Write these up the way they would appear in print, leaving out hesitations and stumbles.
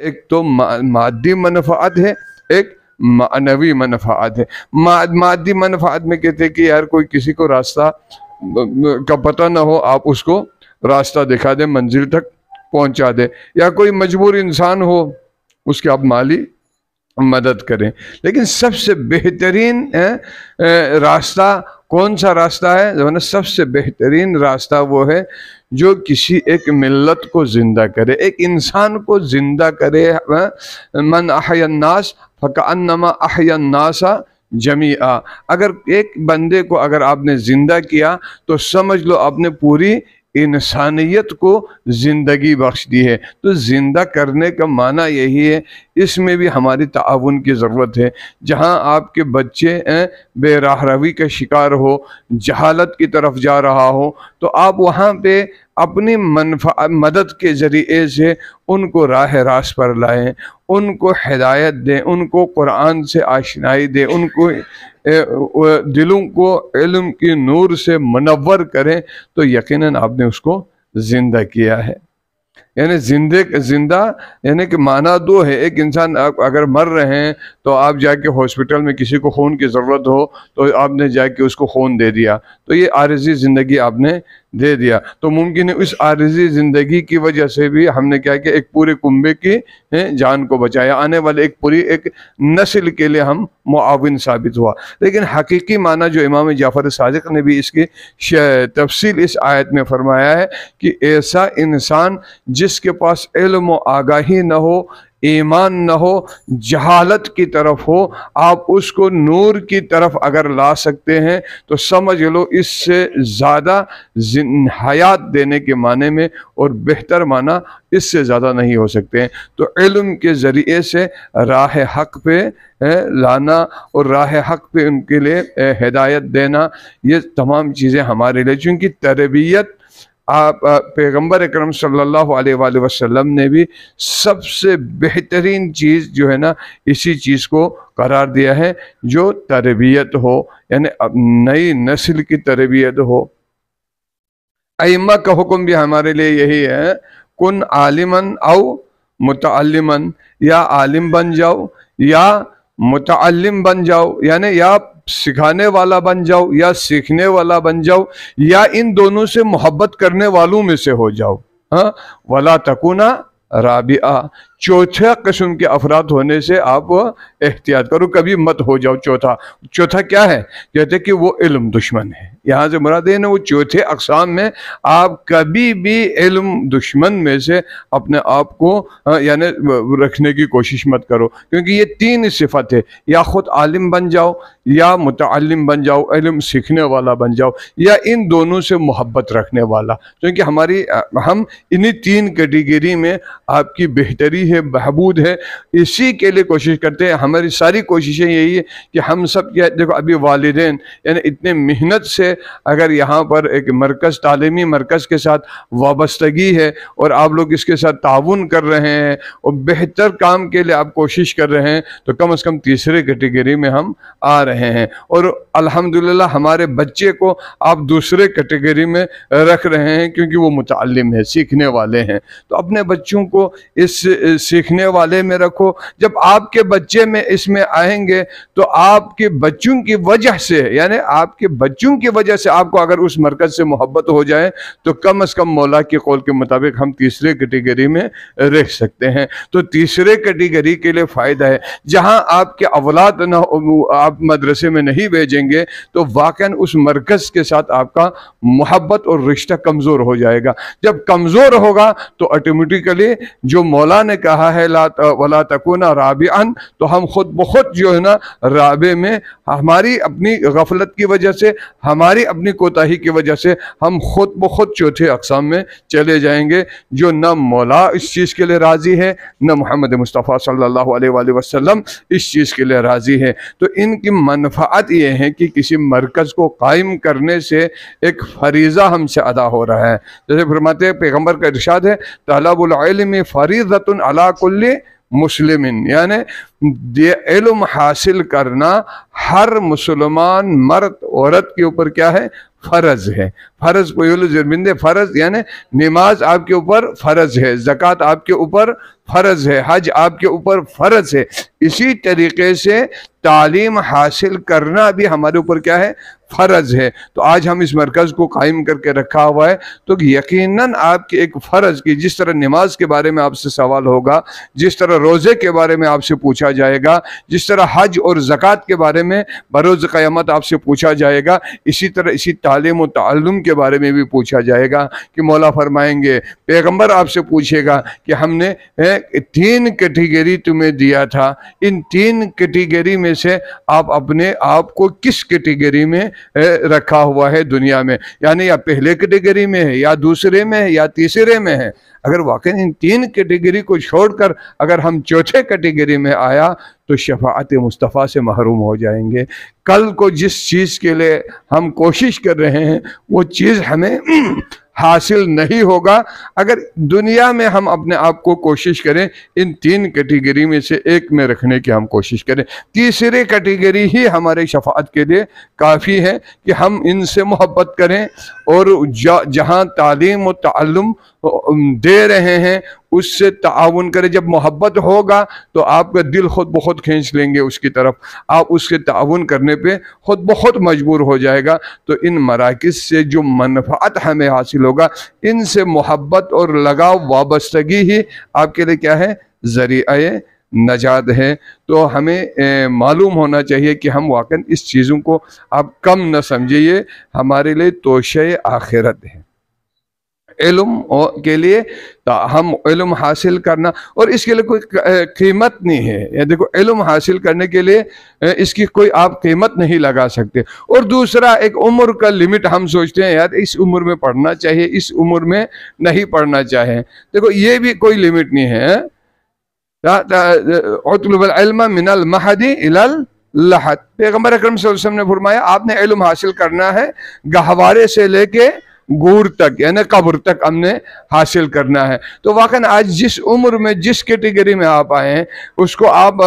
एक तो मादी मनफ़ात है, एक मानवी मनफ़ात है। मादी मनफ़ात में कहते हैं कि यार कोई किसी को रास्ता का पता ना हो, आप उसको रास्ता दिखा दे, मंजिल तक पहुंचा दे, या कोई मजबूर इंसान हो उसकी आप माली मदद करें। लेकिन सबसे बेहतरीन रास्ता कौन सा रास्ता है? जो है ना, सबसे बेहतरीन रास्ता वो है जो किसी एक मिल्लत को जिंदा करे, एक इंसान को जिंदा करे। मन अहयन्नास फकअन्नमा अहयन्नासा जमीआ। अगर एक बंदे को अगर आपने जिंदा किया तो समझ लो आपने पूरी इंसानियत को ज़िंदगी बख्श दी है। तो ज़िंदा करने का माना यही है। इसमें भी हमारी ताउन की ज़रूरत है। जहाँ आपके बच्चे बेराहरवी का शिकार हो, जहालत की तरफ जा रहा हो, तो आप वहाँ पे अपनी मदद के ज़रिए से उनको राह रास्त पर लाएं, उनको हिदायत दें, उनको कुरान से आशनाई दें, उनको दिलों को इल्म की नूर से मुनव्वर करें, तो यकीनन आपने उसको जिंदा किया है। यानी जिंदा यानी कि माना दो है। एक इंसान अगर मर रहे हैं तो आप जाके हॉस्पिटल में किसी को खून की ज़रूरत हो तो आपने जाके उसको खून दे दिया, तो ये आरिज़ी ज़िंदगी आपने दे दिया। तो मुमकिन है इस आरिज़ी ज़िंदगी की वजह से भी हमने क्या किया, एक पूरे कुंबे की जान को बचाया, आने वाले एक नस्ल के लिए हम मुआविन साबित हुआ। लेकिन हकीकी माना जो इमाम जाफ़र सादिक ने भी इसकी तफसील इस आयत में फरमाया है कि ऐसा इंसान जिसके पास इल्म व आगाही न हो, ईमान न हो, जहालत की तरफ हो, आप उसको नूर की तरफ अगर ला सकते हैं तो समझ लो इससे ज़्यादा हयात देने के माने में और बेहतर माना इससे ज़्यादा नहीं हो सकते हैं। तो इल्म के ज़रिए से राह हक़ पे लाना और राह हक़ पे उनके लिए हिदायत देना, ये तमाम चीज़ें हमारे लिए, चूँकि तरबियत आप पैगम्बर अकरम सल्लल्लाहु अलैहि वसल्लम ने भी सबसे बेहतरीन चीज़ जो है ना, इसी चीज़ को करार दिया है जो तरबियत हो, यानी नई नस्ल की तरबियत हो। अइम्मा का हुक्म भी हमारे लिए यही है, कुन आलिमन औ मुतअल्लिमन, या आलिम बन जाओ या मुतअल्लिम बन जाओ, यानी या सिखाने वाला बन जाओ या सीखने वाला बन जाओ, या इन दोनों से मोहब्बत करने वालों में से हो जाओ। हाँ, वला तकुना राबिआ, चौथा किस्म के अफराद होने से आप एहतियात करो, कभी मत हो जाओ चौथा क्या है? कहते कि वो इल्म दुश्मन है। यहाँ से मुराद है ना, वो चौथे अक़साम में आप कभी भी इल्म दुश्मन में से अपने आप को यानी रखने की कोशिश मत करो, क्योंकि ये तीन सिफत है, या खुद आलिम बन जाओ, या मुतअल्लिम बन जाओ, इल्म सीखने वाला बन जाओ, या इन दोनों से मोहब्बत रखने वाला। क्योंकि हम इन्हीं तीन कैटेगरी में आपकी बेहतरी है, बहबूद है, इसी के लिए कोशिश करते हैं। हमारी सारी कोशिशें यही है कि हम सब क्या, देखो अभी वालिदैन यानी इतने मेहनत से अगर यहाँ पर एक मरकज़, तालीमी मरकज़ के साथ वाबस्तगी है और आप लोग इसके साथ ताउन कर रहे हैं और बेहतर काम के लिए आप कोशिश कर रहे हैं, तो कम से कम तीसरे कैटेगरी में हम आ रहे हैं। और अल्हम्दुलिल्लाह हमारे बच्चे को आप दूसरे कैटेगरी में रख रहे हैं, क्योंकि वो मुतअल्लिम है, सीखने वाले हैं। तो अपने बच्चों को इस सीखने वाले में रखो। जब आपके बच्चे में इसमें आएंगे तो आपके बच्चों की वजह से, यानी आपके बच्चों की वजह से आपको अगर उस मरकज़ से मोहब्बत हो जाए तो कम से कम मौला के कौल के मुताबिक हम तीसरे कैटेगरी में रह सकते हैं। तो तीसरे कैटेगरी के लिए फ़ायदा है। जहां आपके औलाद न, आप मदरसे में नहीं भेजेंगे तो वाकई उस मरकज़ के साथ आपका मोहब्बत और रिश्ता कमज़ोर हो जाएगा। जब कमज़ोर होगा तो ऑटोमेटिकली जो मौला ने कहा है वला तकुना राबिअन, तो हम खुद ब खुद जो है ना राबे में, हमारी अपनी गफलत की वजह से, हमारी अपनी कोताही की वजह से हम खुद ब खुद चौथे अक़साम में चले जाएंगे, जो न मौला इस चीज़ के लिए राज़ी है, न मोहम्मद मुस्तफ़ा सल्लल्लाहु अलैहि वसल्लम इस चीज़ के लिए राज़ी है। तो इनकी मनफ़ाअत ये है कि किसी मरकज़ को कायम करने से एक फरीज़ा हमसे अदा हो रहा है। जैसे फरमाते हैं, पैगम्बर का इरशाद है, तलबुल इल्म फरीज़तुन अला कुल्ली मुस्लिमिन, यानी इल्म हासिल करना हर मुसलमान मर्द औरत के ऊपर क्या है? फ़र्ज़ है। फ़र्ज़ फ़र्ज़ यानी नमाज आपके ऊपर फ़र्ज़ है, ज़कात आपके ऊपर फ़र्ज़ है, हज आपके ऊपर फ़र्ज़ है। इसी तरीके से तालीम हासिल करना भी हमारे ऊपर क्या है, फ़र्ज़ है। तो आज हम इस मरकज़ को कायम करके रखा हुआ है, तो यकीनन आपके एक फ़र्ज़ की, जिस तरह नमाज के बारे में आपसे सवाल होगा, जिस तरह रोज़े के बारे में आपसे पूछा जाएगा, जिस तरह हज और ज़कात के बारे में बरोज़ क़यामत आपसे पूछा जाएगा, इसी तरह इसी तालीम और ताल्लुम के बारे में भी पूछा जाएगा। कि मौला फरमाएंगे, पैगम्बर आपसे पूछेगा कि हमने 3 कैटेगरी तुम्हें दिया था, इन 3 कैटेगरी में से आप अपने आप को किस कैटेगरी में रखा हुआ है दुनिया में, यानी या पहले कैटेगरी में है, या दूसरे में है, या तीसरे में है। अगर वाकई इन 3 कैटेगरी को छोड़कर अगर हम चौथे कैटेगरी में आया तो शफाअत मुस्तफ़ा से महरूम हो जाएंगे। कल को जिस चीज़ के लिए हम कोशिश कर रहे हैं वो चीज़ हमें हासिल नहीं होगा अगर दुनिया में हम अपने आप को कोशिश करें इन 3 कैटेगरी में से एक में रखने की हम कोशिश करें। तीसरी कैटेगरी ही हमारे शफाअत के लिए काफ़ी है कि हम इनसे मोहब्बत करें और जहाँ तालीम और ताल्लुम दे रहे हैं उससे ताउन करें। जब मोहब्बत होगा तो आपका दिल खुद बहुत खींच लेंगे उसकी तरफ, आप उसके ताउन करने पे खुद बहुत मजबूर हो जाएगा। तो इन मराकिज़ से जो मनफ़ात हमें हासिल होगा, इनसे मोहब्बत और लगाव वाबस्तगी ही आपके लिए क्या है, ज़रिया नजात है। तो हमें मालूम होना चाहिए कि हम वाकई इस चीज़ों को आप कम न समझिए, हमारे लिए तोशे आखिरत है। इल्म के लिए हम इल्म हासिल करना, और इसके लिए कोई कीमत नहीं है। ये देखो, इल्म हासिल करने के लिए इसकी कोई आप कीमत नहीं लगा सकते। और दूसरा, एक उम्र का लिमिट हम सोचते हैं यार इस उम्र में पढ़ना चाहिए, इस उम्र में नहीं पढ़ना चाहिए। देखो ये भी कोई लिमिट नहीं है। उतलुबुल इल्म मिनल महदी इलल लहद, पैगम्बर अकरम सल्लल्लाहु अलैहि वसल्लम ने फरमाया आपने इल्म हासिल करना है गहवारे से लेके गूर तक, यानी कब्र तक हमने हासिल करना है। तो वाकई आज जिस उम्र में जिस कैटेगरी में आप आए हैं उसको आप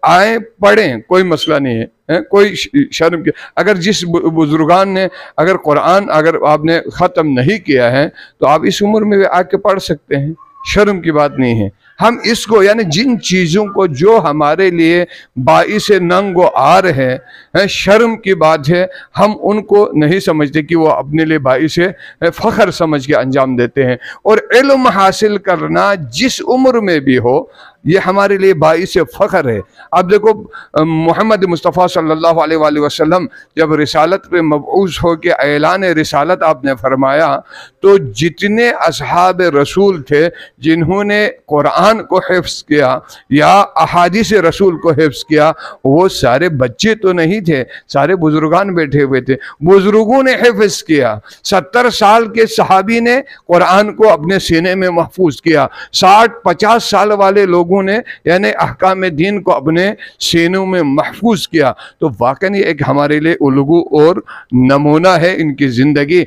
आए पढ़ें, कोई मसला नहीं है, कोई शर्म की। अगर जिस बुजुर्गान ने अगर कुरान अगर आपने ख़त्म नहीं किया है तो आप इस उम्र में आके पढ़ सकते हैं, शर्म की बात नहीं है। हम इसको यानी जिन चीज़ों को जो हमारे लिए बाइस नंग आर है, शर्म की बात है, हम उनको नहीं समझते कि वो अपने लिए बाइस फ़ख्र समझ के अंजाम देते हैं। और इल्म हासिल करना जिस उम्र में भी हो ये हमारे लिए बाइस फ़ख्र है। अब देखो मोहम्मद मुस्तफ़ा सल्लल्लाहु अलैहि वसल्लम जब रिसालत पे मबऊस हो के ऐलान रिसालत आपने फरमाया तो जितने असहाब रसूल थे जिन्होंने कुरान को हिफ्ज़ किया या अहादीस रसूल को हिफ्ज़ किया वो सारे बच्चे तो नहीं थे, सारे बुजुर्गान बैठे हुए थे। बुजुर्गों ने हिफ्ज़ किया। 70 साल के सहाबी ने कुरान को अपने सीने में महफूज किया। 60-50 साल वाले लोगों ने यानी अहकाम दीन को अपने सीनों में महफूज किया। तो वाकई एक हमारे लिए उलगू और नमूना है इनकी ज़िंदगी।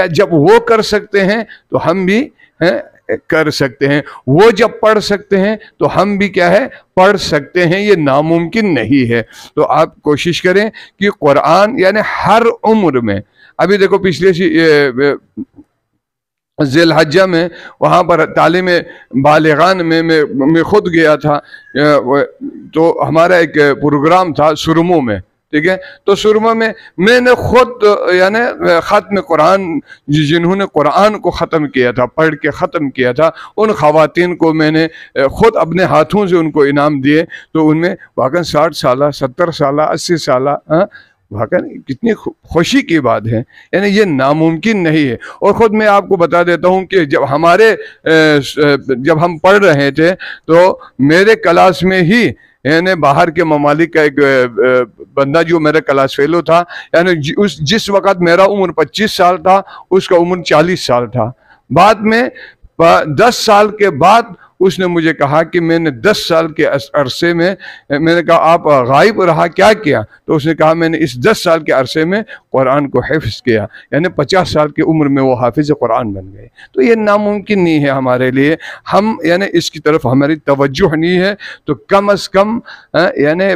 जब वो कर सकते हैं तो हम भी कर सकते हैं, वो जब पढ़ सकते हैं तो हम भी क्या है पढ़ सकते हैं। ये नामुमकिन नहीं है। तो आप कोशिश करें कि कुरान यानी हर उम्र में, अभी देखो पिछले ज़िलहज्जा में वहाँ पर तालीम बालिगान में मैं खुद गया था। तो हमारा एक प्रोग्राम था सुरमो में, ठीक है। तो सुरमा में मैंने खुद यानी ख़त्म कुरान जिन्होंने कुरान को ख़त्म किया था, पढ़ के ख़त्म किया था, उन ख़वातीन को मैंने खुद अपने हाथों से उनको इनाम दिए। तो उनमें वाकई 60 साल 70 साल 80 साल वाकई कितनी खुशी की बात है। यानी ये नामुमकिन नहीं है। और ख़ुद मैं आपको बता देता हूँ कि जब हम पढ़ रहे थे तो मेरे क्लास में ही यानी बाहर के ममालिक का एक बंदा जो मेरा क्लास फेलो था, यानी जिस वक़्त मेरा उम्र 25 साल था उसका उम्र 40 साल था। बाद में 10 साल के बाद उसने मुझे कहा कि मैंने 10 साल के अरसे में, मैंने कहा आप गायब रहा क्या किया? तो उसने कहा मैंने इस 10 साल के अरसे में कुरान को हिफ्ज़ किया। यानी 50 साल की उम्र में वो हाफिज़ कुरान बन गए। तो ये नामुमकिन नहीं है हमारे लिए। हम यानी इसकी तरफ हमारी तवज्जो नहीं है तो कम अज़ कम यानी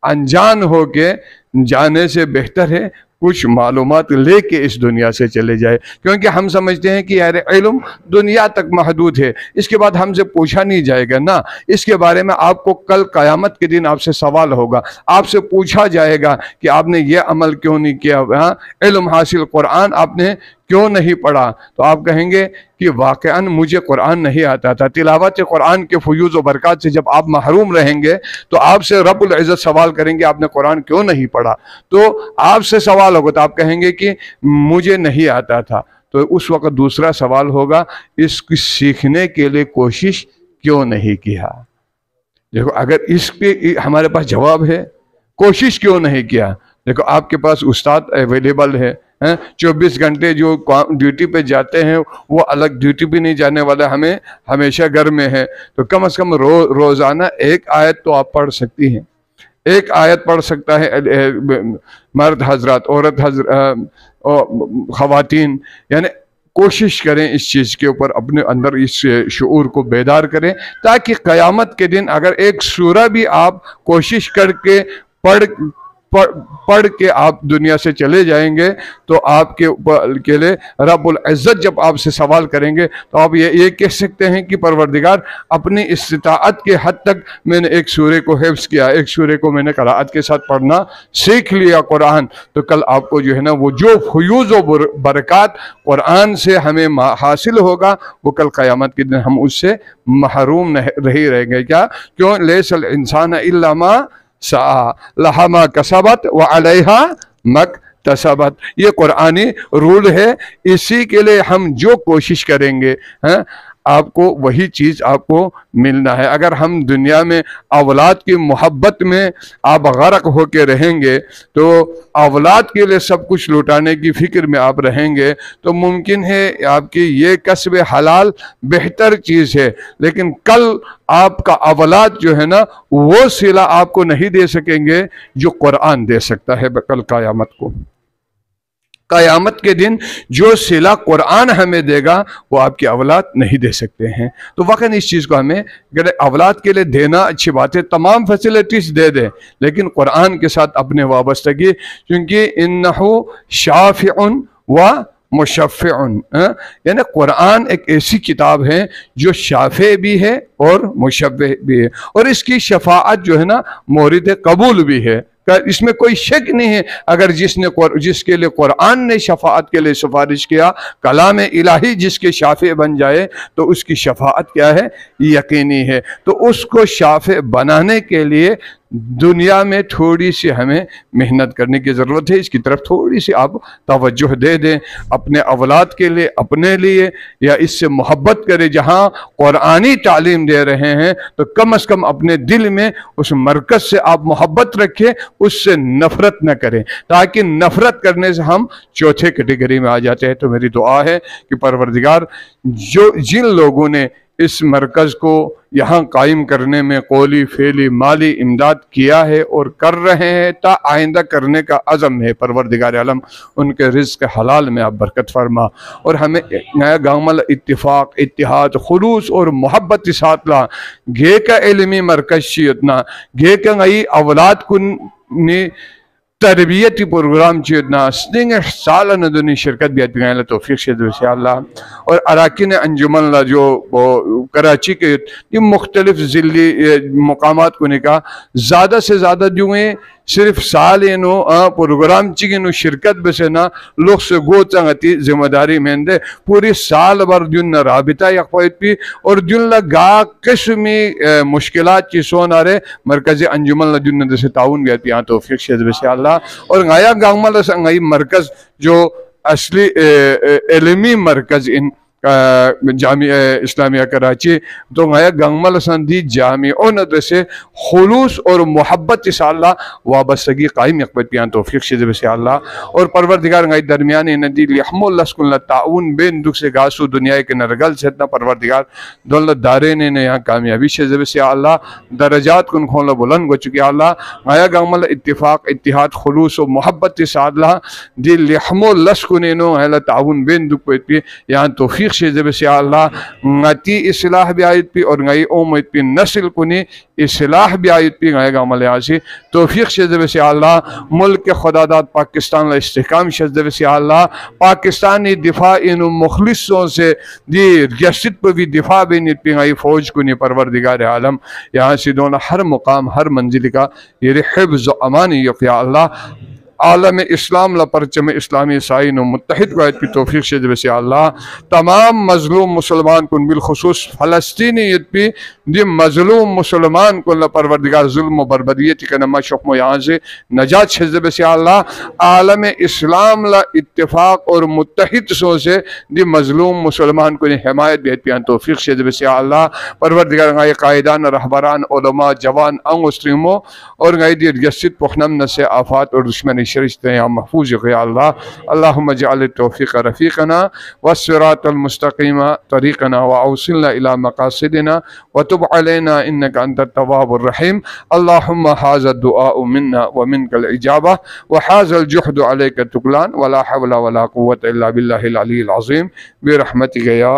अनजान हो के जाने से बेहतर है कुछ मालूमात लेके इस दुनिया से चले जाए, क्योंकि हम समझते हैं कि यार इल्म दुनिया तक महदूद है, इसके बाद हमसे पूछा नहीं जाएगा ना। इसके बारे में आपको कल क़यामत के दिन आपसे सवाल होगा, आपसे पूछा जाएगा कि आपने ये अमल क्यों नहीं किया, इल्म हासिल कुरान आपने क्यों नहीं पढ़ा। तो आप कहेंगे कि वाक़अन मुझे कुरान नहीं आता था। तिलावत कुरान के फयूज़ व बरक़ात से जब आप महरूम रहेंगे तो आपसे रब्बुल इज़्ज़त सवाल करेंगे आपने कुरान क्यों नहीं पढ़ा। तो आपसे सवाल होगा तो आप कहेंगे कि मुझे नहीं आता था। तो उस वक़्त दूसरा सवाल होगा, इसको सीखने के लिए कोशिश क्यों नहीं किया। देखो, अगर इस पे हमारे पास जवाब है, कोशिश क्यों नहीं किया। देखो, आपके पास उस्ताद अवेलेबल है, 24 घंटे जो ड्यूटी पे जाते हैं वो अलग ड्यूटी भी नहीं जाने वाला, हमें हमेशा घर में है। तो कम से कम रोज़ाना एक आयत तो आप पढ़ सकती हैं, एक आयत पढ़ सकता है मर्द हजरात, औरत ख़वातीन। यानी कोशिश करें इस चीज़ के ऊपर, अपने अंदर इस शऊर को बेदार करें, ताकि क़यामत के दिन अगर एक सूरा भी आप कोशिश करके पढ़ के आप दुनिया से चले जाएंगे तो आपके ऊपर के लिए रब्बुल इज़्ज़त जब आपसे सवाल करेंगे तो आप ये कह सकते हैं कि परवरदिगार अपनी इस्तिताअत के हद तक मैंने एक सूरे को हिफ्ज़ किया, एक सूरे को मैंने क़राअत के साथ पढ़ना सीख लिया कुरान। तो कल आपको जो है ना वो जो फयूज़ व बरक़ात कुरान से हमें हासिल होगा वो कल क़यामत के दिन हम उससे महरूम नहीं रहेंगे। क्या? क्यों? लैसल इंसान इल्ला मा सा लहा मा कसबत व अलैहा मक्तसबत। ये कुरानी रूल है, इसी के लिए हम जो कोशिश करेंगे आपको वही चीज़ आपको मिलना है। अगर हम दुनिया में औलाद की मोहब्बत में आप गरक होकर रहेंगे तो औलाद के लिए सब कुछ लुटाने की फ़िक्र में आप रहेंगे तो मुमकिन है आपकी ये कसब हलाल बेहतर चीज़ है, लेकिन कल आपका औलाद जो है ना वो सिला आपको नहीं दे सकेंगे जो कुरान दे सकता है। कल क़यामत को, क़यामत के दिन जो सिला कुरान हमें देगा वो आपकी औलाद नहीं दे सकते हैं। तो वाकई इस चीज़ को हमें अगर औलाद के लिए देना अच्छी बात है, तमाम फैसिलिटीज़ दे दें, लेकिन कुरान के साथ अपने वाबस्तगी, क्योंकि इन्नहु शाफ़िउन व मुशफ़्फ़िउन, यानी कुरान एक ऐसी किताब है जो शाफ़े भी है और मुशफ़्फ़िअ भी है, और इसकी शफ़ाअत जो है ना मोरिद कबूल भी है। इसमें कोई शक नहीं है। अगर जिसके लिए कुरान ने शफाअत के लिए सिफारिश किया, कलाम इलाही जिसके शाफे बन जाए तो उसकी शफाअत क्या है? यकीनी है। तो उसको शाफे बनाने के लिए दुनिया में थोड़ी सी हमें मेहनत करने की ज़रूरत है। इसकी तरफ थोड़ी सी आप तवज्जो दे दें, अपने औलाद के लिए, अपने लिए, या इससे मोहब्बत करें। जहाँ कुरानी तालीम दे रहे हैं तो कम से कम अपने दिल में उस मरकज़ से आप मोहब्बत रखें, उससे नफ़रत न करें, ताकि नफ़रत करने से हम चौथे कैटेगरी में आ जाते हैं। तो मेरी दुआ है कि परवरदिगार जिन लोगों ने इस मरकज़ को यहाँ कायम करने में कौली फ़ेली माली इमदाद किया है और कर रहे हैं, ता आइंदा करने का अज़म है, परवरदिगार आलम उनके रिज़्क़ हलाल में आप बरकत फरमा और हमें नया गामल इत्तिफ़ाक़, इत्तिहाद, खुलूस और मोहब्बत साथ ला घे का इल्मी मरकज़ इतना घे का नई औलाद कुन्नी तरबियती प्रोग्राम चेतना स्निंग साल नदनी शिरकत भी अतगाला तौफीक से इंशाअल्लाह। और अराकिन अंजुमन ला जो कराची के ये मुख्तलिफ ज़िली मकामात को निका ज़्यादा से ज़्यादा जो है सिर्फ साल नो प्रोग्राम चिगनो शिरकत बसे ना लोग से गो चंगती जिम्मेदारी में दे पूरी साल भर जुन राबिता यकफायत भी और जुन लगा किस्मी मुश्किलात की सोन आ रहे मरकज़ अंजुमन जुन से ताउन गया यहाँ तौफीक से इंशाअल्लाह। और गाया गांगमल संगई मरकज़ जो असली इल्मी मरकज़ इन जामिया इस्लामिया कराची तो गाया गंगमल संदी जामिया नदरसे खुलूस और मोहब्बत इंशाअल्लाह वाबस्तगी कायम यकबत पियान तौफीक से इंशाअल्लाह। और परवरदिगार गाय दरमियान नदी लिहमुल्लाह ताउन बेन दुख से गासु दुनिया के नरगल से इतना परवरदिगार दौलत दारे ने यहाँ कामयाबी से इंशाअल्लाह दरजात कुन खोला बुलंद हो चुके अल्लाह। गाया गंगमल इत्तिफाक इत्तिहाद खुलूस और मोहब्बत इंशाअल्लाह दी लिहमुल्लाह कुन नो ताउन बेन दुख पे यहाँ तौफीक तौफीक से जब से अल्लाह ngati islah bi ayat pi और ngai उम्मीद पी नस्ल कुनी इसलाह भी आयत पी गाएगा अमल आसी तौफीक से जब से अल्लाह मुल्क के खुदादात पाकिस्तान ला इस्तेकाम से जब से अल्लाह पाकिस्तानी दिफा इन मुखलिसों से दी रियासत पर भी दिफा भी नित पी गाई फौज कुनी परवरदिगार आलम यहाँ से दोनों हर मुकाम हर मंजिल का ये हिफ्ज़ अमानी या अल्लाह आलम इस्लाम ला परचम इस्लामी साइन मुत्तहिद को की तौफीक से जब से अल्लाह तमाम मजलूम मुसलमान को बिलखुसूस फ़लस्तीनीयत भी दी मजलूम मुसलमान को परवरदिगार जुल्म बरबरियत का नमा शुक्म यहाँ से नजात से जब से अल्लाह आलम इस्लाम ला इत्तेफाक और मुत्तहिद सो से दी मजलूम मुसलमान को हिमायत बेहद पियान तौफीक से जब से अल्लाह परवरदिगार गाय कायदान रहबरान उलमा जवान अंग मुस्लिमों और गाय दी रियासत पुखनम न से आफात और दुश्मनी शरिश्ते यहाँ महफूज या अल्लाह अल्लाहुम्मा जअल तौफीक रफ़ीक़ना वस्सिरातल मुस्तक़ीमा तरीक़ना व औसिलना इला मक़ासिदिना व तुब अलैना इन्नका अंतत तव्वाबुर रहीम अल्लाहुम्मा हाज़ा दुआ मिन्ना व मिनकल इजाबा व हाज़ल जुहदु अलैका तुक़लान व ला हव्ला व ला कुव्वता इल्ला बिल्लाहिल अलिय्यिल अज़ीम बिरहमतिका या